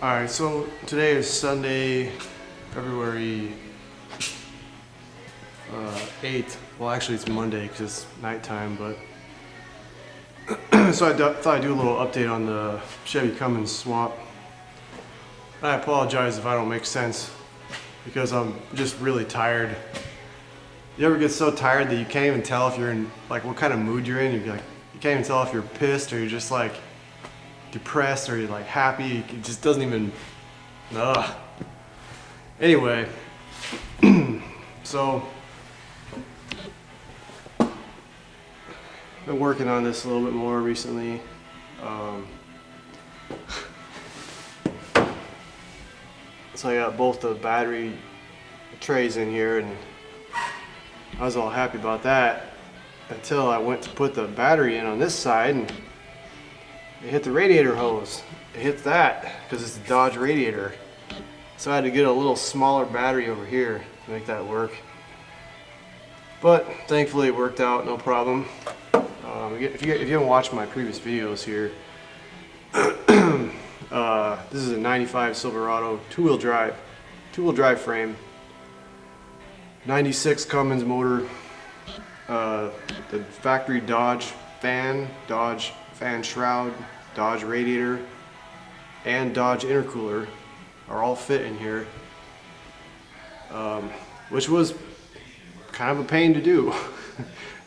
Alright, so today is Sunday, February 8th. Well, actually it's Monday because it's nighttime, but so I thought I'd do a little update on the Chevy Cummins swap. I apologize if I don't make sense because I'm just really tired. You ever get so tired that you can't even tell if you're in, like, what kind of mood you're in? You're like, you can't even tell if you're pissed or you're just like depressed or you're like happy. It just doesn't even, Anyway, so been working on this a little bit more recently. So I got both the battery trays in here, and I was all happy about that until I went to put the battery in on this side, and it hit the radiator hose. It hit that because it's a Dodge radiator. So I had to get a little smaller battery over here to make that work. But thankfully it worked out, no problem. If you haven't watched my previous videos here, this is a 95 Silverado two-wheel drive frame, 96 Cummins motor, the factory Dodge fan shroud, Dodge radiator, and Dodge intercooler are all fit in here, which was kind of a pain to do.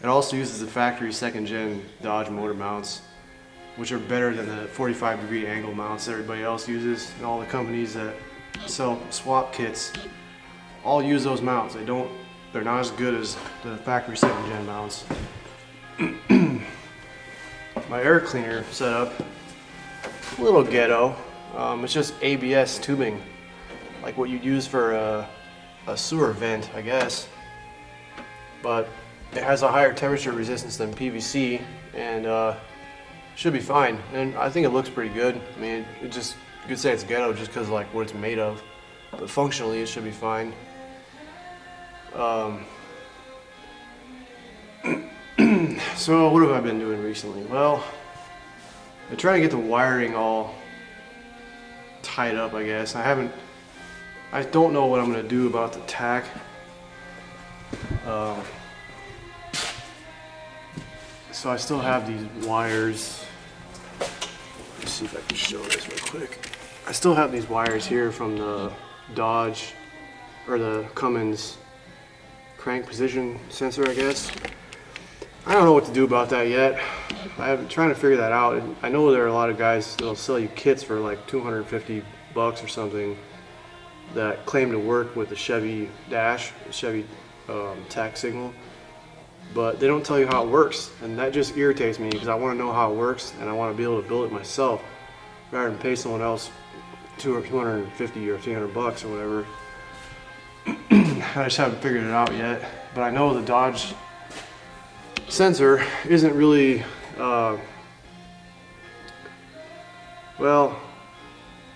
It also uses the factory second gen Dodge motor mounts, which are better than the 45-degree angle mounts everybody else uses, and all the companies that sell swap kits all use those mounts. They're not as good as the factory second gen mounts. My air cleaner setup, a little ghetto. It's just ABS tubing, like what you'd use for a sewer vent, I guess. But it has a higher temperature resistance than PVC, and should be fine. And I think it looks pretty good. I mean, you could say it's ghetto just because like what it's made of, but functionally it should be fine. So what have I been doing recently? Well, I'm trying to get the wiring all tied up, I guess. I don't know what I'm going to do about the Tach. So I still have these wires. Let's see if I can show this real quick. I still have these wires here from the Dodge, or the Cummins crank position sensor, I guess. I don't know what to do about that yet. I'm trying to figure that out. I know there are a lot of guys that'll sell you kits for like $250 or something that claim to work with the Chevy dash, the Chevy Tach signal, but they don't tell you how it works, and that just irritates me because I want to know how it works and I want to be able to build it myself rather than pay someone else $250 or $300 or whatever. I just haven't figured it out yet, but I know the Dodge sensor isn't really well,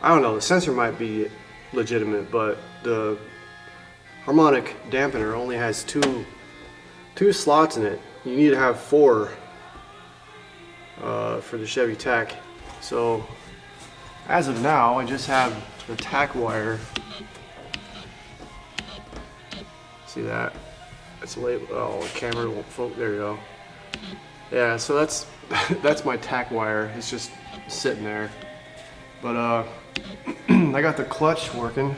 I don't know, the sensor might be legitimate, but the harmonic dampener only has two slots in it. You need to have 4 for the Chevy Tach. So as of now, I just have the Tach wire. See that? It's labeled. Oh, the camera won't focus. There you go. Yeah, so that's my Tach wire. It's just sitting there. But I got the clutch working.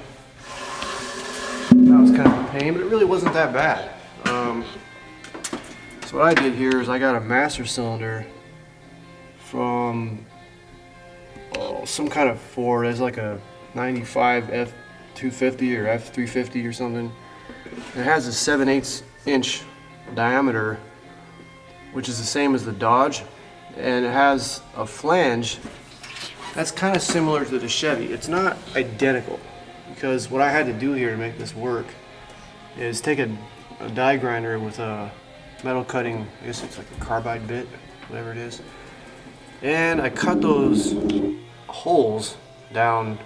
That was kind of a pain, but it really wasn't that bad. So what I did here is I got a master cylinder from some kind of Ford. It's like a 95 F250 or F350 or something. It has a 7/8 inch diameter, which is the same as the Dodge, and it has a flange that's kind of similar to the Chevy. It's not identical, because what I had to do here to make this work is take a die grinder with a metal cutting, I guess it's like a carbide bit, whatever it is, and I cut those holes down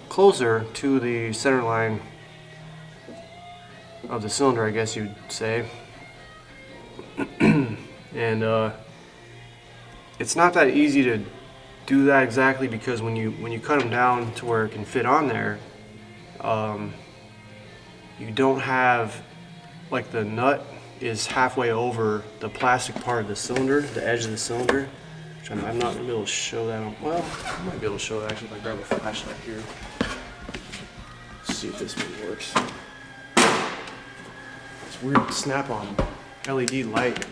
closer to the center line of the cylinder, I guess you'd say. And it's not that easy to do that exactly because when you cut them down to where it can fit on there, you don't have, like, the nut is halfway over the plastic part of the cylinder, the edge of the cylinder. Which I'm not gonna be able to show that on, well, I might be able to show that actually if I grab a flashlight here. Let's see if this one works. It's weird snap-on LED light.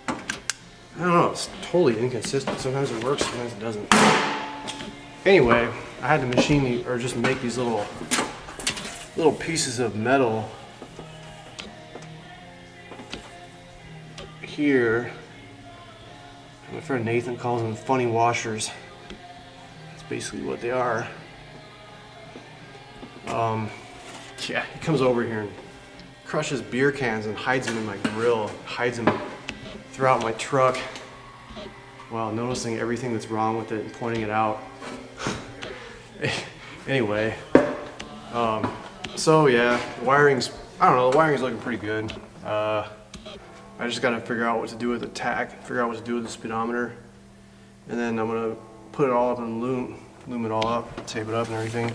I don't know, it's totally inconsistent. Sometimes it works, sometimes it doesn't. Anyway, I had to machine the, or just make these little pieces of metal here. My friend Nathan calls them funny washers. That's basically what they are. Yeah, he comes over here and crushes beer cans and hides them in my grill, hides them throughout my truck while noticing everything that's wrong with it and pointing it out. Anyway, so yeah, the wiring's, I don't know, the wiring's looking pretty good. I just gotta figure out what to do with the Tach, figure out what to do with the speedometer, and then I'm gonna put it all up in loom it all up, tape it up and everything.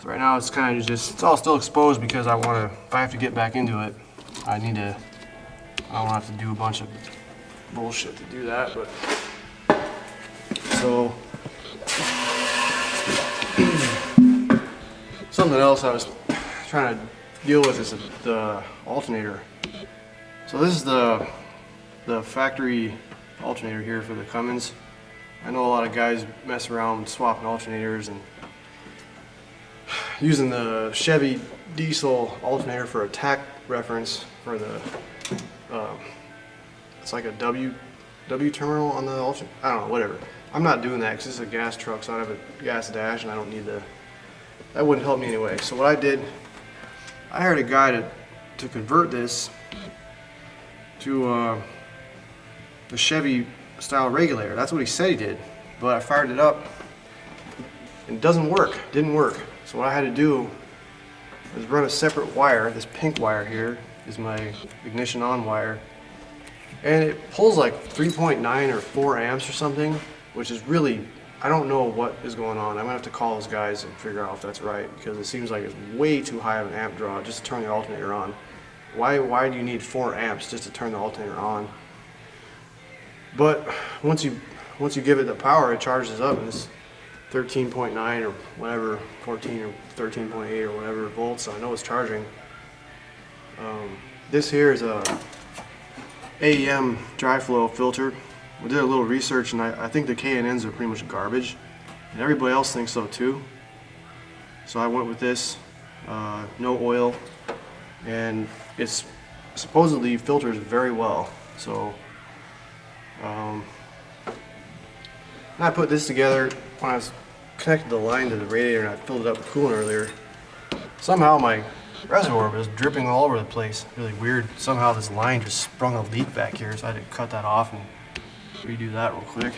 So right now it's kind of just, it's all still exposed because I wanna, if I have to get back into it, I don't have to do a bunch of bullshit to do that, but, so, something else I was trying to deal with is the alternator. So this is the factory alternator here for the Cummins. I know a lot of guys mess around swapping alternators and using the Chevy diesel alternator for a Tach reference for the, it's like a W terminal on the alternator. I don't know, whatever. I'm not doing that because this is a gas truck, so I have a gas dash and I don't need that wouldn't help me anyway. So what I did, I hired a guy to convert this to the Chevy style regulator. That's what he said he did, but I fired it up and it didn't work. So what I had to do is run a separate wire. This pink wire here is my ignition on wire, and it pulls like 3.9 or 4 amps or something, which is really, I don't know what is going on. I'm gonna have to call those guys and figure out if that's right, because it seems like it's way too high of an amp draw just to turn the alternator on. Why do you need 4 amps just to turn the alternator on? But once you give it the power, it charges up, and it's 13.9 or whatever, 14 or 13.8 or whatever volts. So I know it's charging. This here is a AEM dry flow filter. We did a little research, and I think the K&Ns are pretty much garbage, and everybody else thinks so too. So I went with this, no oil, and it's supposedly filters very well. So I put this together when I was connected the line to the radiator and I filled it up with coolant earlier. Somehow my reservoir was dripping all over the place. Really weird. Somehow this line just sprung a leak back here, so I had to cut that off and redo that real quick.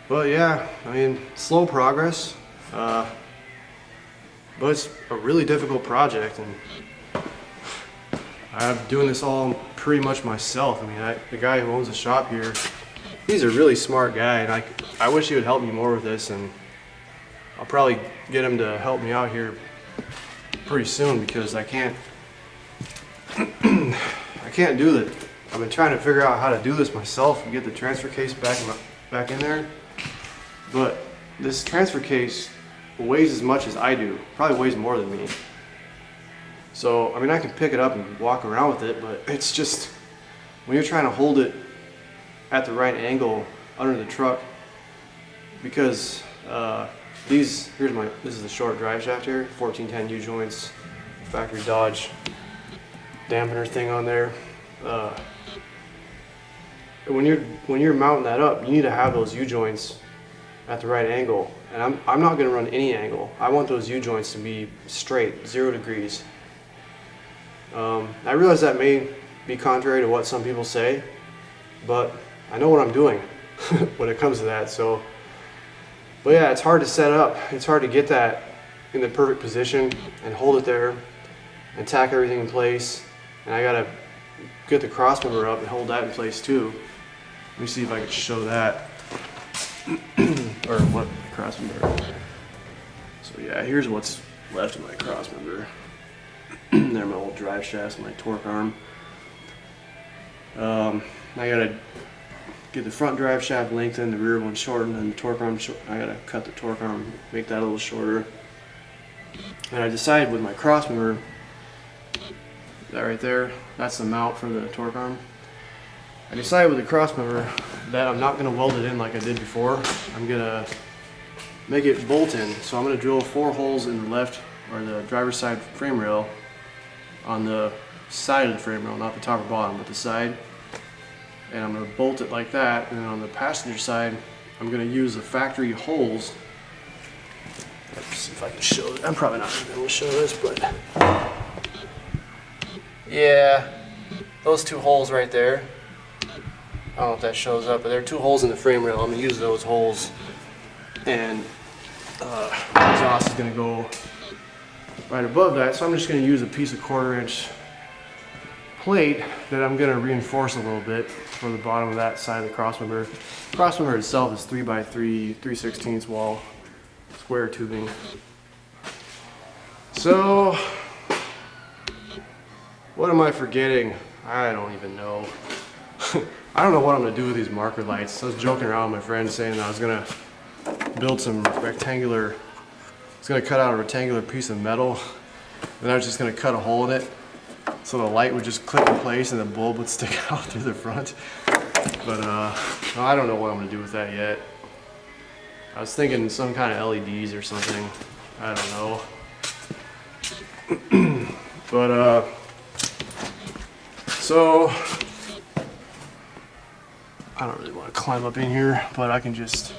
But yeah, I mean, slow progress. But it's a really difficult project, and I'm doing this all pretty much myself. I mean, the guy who owns the shop here, he's a really smart guy, and I wish he would help me more with this, and I'll probably get him to help me out here pretty soon, because I can't do it. I've been trying to figure out how to do this myself and get the transfer case back in there, but this transfer case weighs as much as I do, probably weighs more than me. So I mean, I can pick it up and walk around with it, but it's just, when you're trying to hold it at the right angle under the truck, because this is the short drive shaft here, 1410 U-joints, factory Dodge dampener thing on there. When you're mounting that up, you need to have those U-joints at the right angle, and I'm not going to run any angle. I want those U-joints to be straight, 0 degrees. I realize that may be contrary to what some people say, but I know what I'm doing when it comes to that. So, but yeah, it's hard to set up. It's hard to get that in the perfect position and hold it there and tack everything in place. And I gotta get the crossmember up and hold that in place too. Let me see if I can show that. or what crossmember. So yeah, here's what's left of my crossmember. They're my old drive shafts, my torque arm. I gotta get the front drive shaft lengthened, the rear one shortened, and the torque arm. I gotta cut the torque arm, make that a little shorter. And I decided with my crossmember, that right there, that's the mount for the torque arm. I decided with the crossmember that I'm not gonna weld it in like I did before. I'm gonna make it bolt in. So I'm gonna drill 4 holes in the left or the driver's side frame rail on the side of the frame rail, not the top or bottom, but the side. And I'm going to bolt it like that, and then on the passenger side I'm going to use the factory holes. Let's see if I can show it. I'm probably not going to be able to show this, but yeah, those 2 holes right there. I don't know if that shows up, but there are 2 holes in the frame rail. I'm going to use those holes, and exhaust is going to go right above that. So I'm just going to use a piece of 1/4 inch plate that I'm going to reinforce a little bit for the bottom of that side of the crossmember. The crossmember itself is 3x3, 3/16 wall square tubing. So what am I forgetting? I don't even know. I don't know what I'm going to do with these marker lights. I was joking around with my friend saying that I was going to build some rectangular, I was going to cut out a rectangular piece of metal, and I was just going to cut a hole in it so the light would just click in place and the bulb would stick out through the front. But I don't know what I'm going to do with that yet. I was thinking some kind of LEDs or something. I don't know. But so I don't really want to climb up in here, but I can just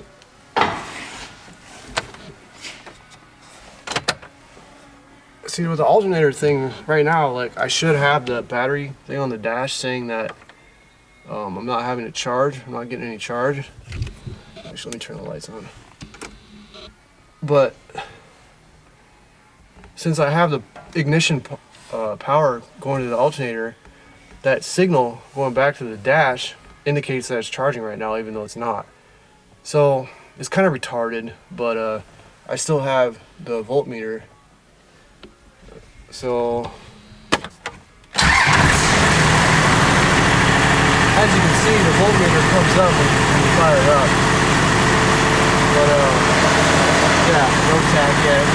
see with the alternator thing right now. Like, I should have the battery thing on the dash saying that I'm not having to charge. I'm not getting any charge. Actually, let me turn the lights on. But since I have the ignition power going to the alternator, that signal going back to the dash indicates that it's charging right now, even though it's not. So it's kind of retarded, but I still have the voltmeter. So as you can see, the voltmeter comes up when you fire it up. But yeah, no tach yet.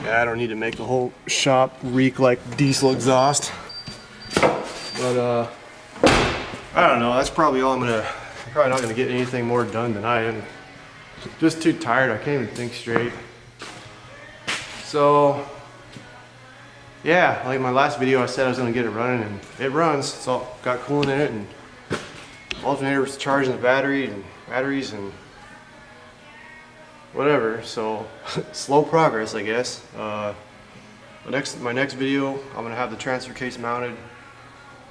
I don't need to make the whole shop reek like diesel exhaust. But I don't know, that's probably all I'm probably not gonna get anything more done tonight. I'm just too tired, I can't even think straight. So yeah, like my last video I said I was gonna get it running, and it runs. It's all got coolant in it, and alternator was charging the batteries and whatever. So slow progress, I guess. My next video, I'm gonna have the transfer case mounted,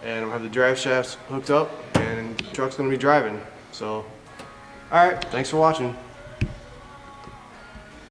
and I'm gonna have the drive shafts hooked up, and the truck's gonna be driving. So, all right, thanks for watching.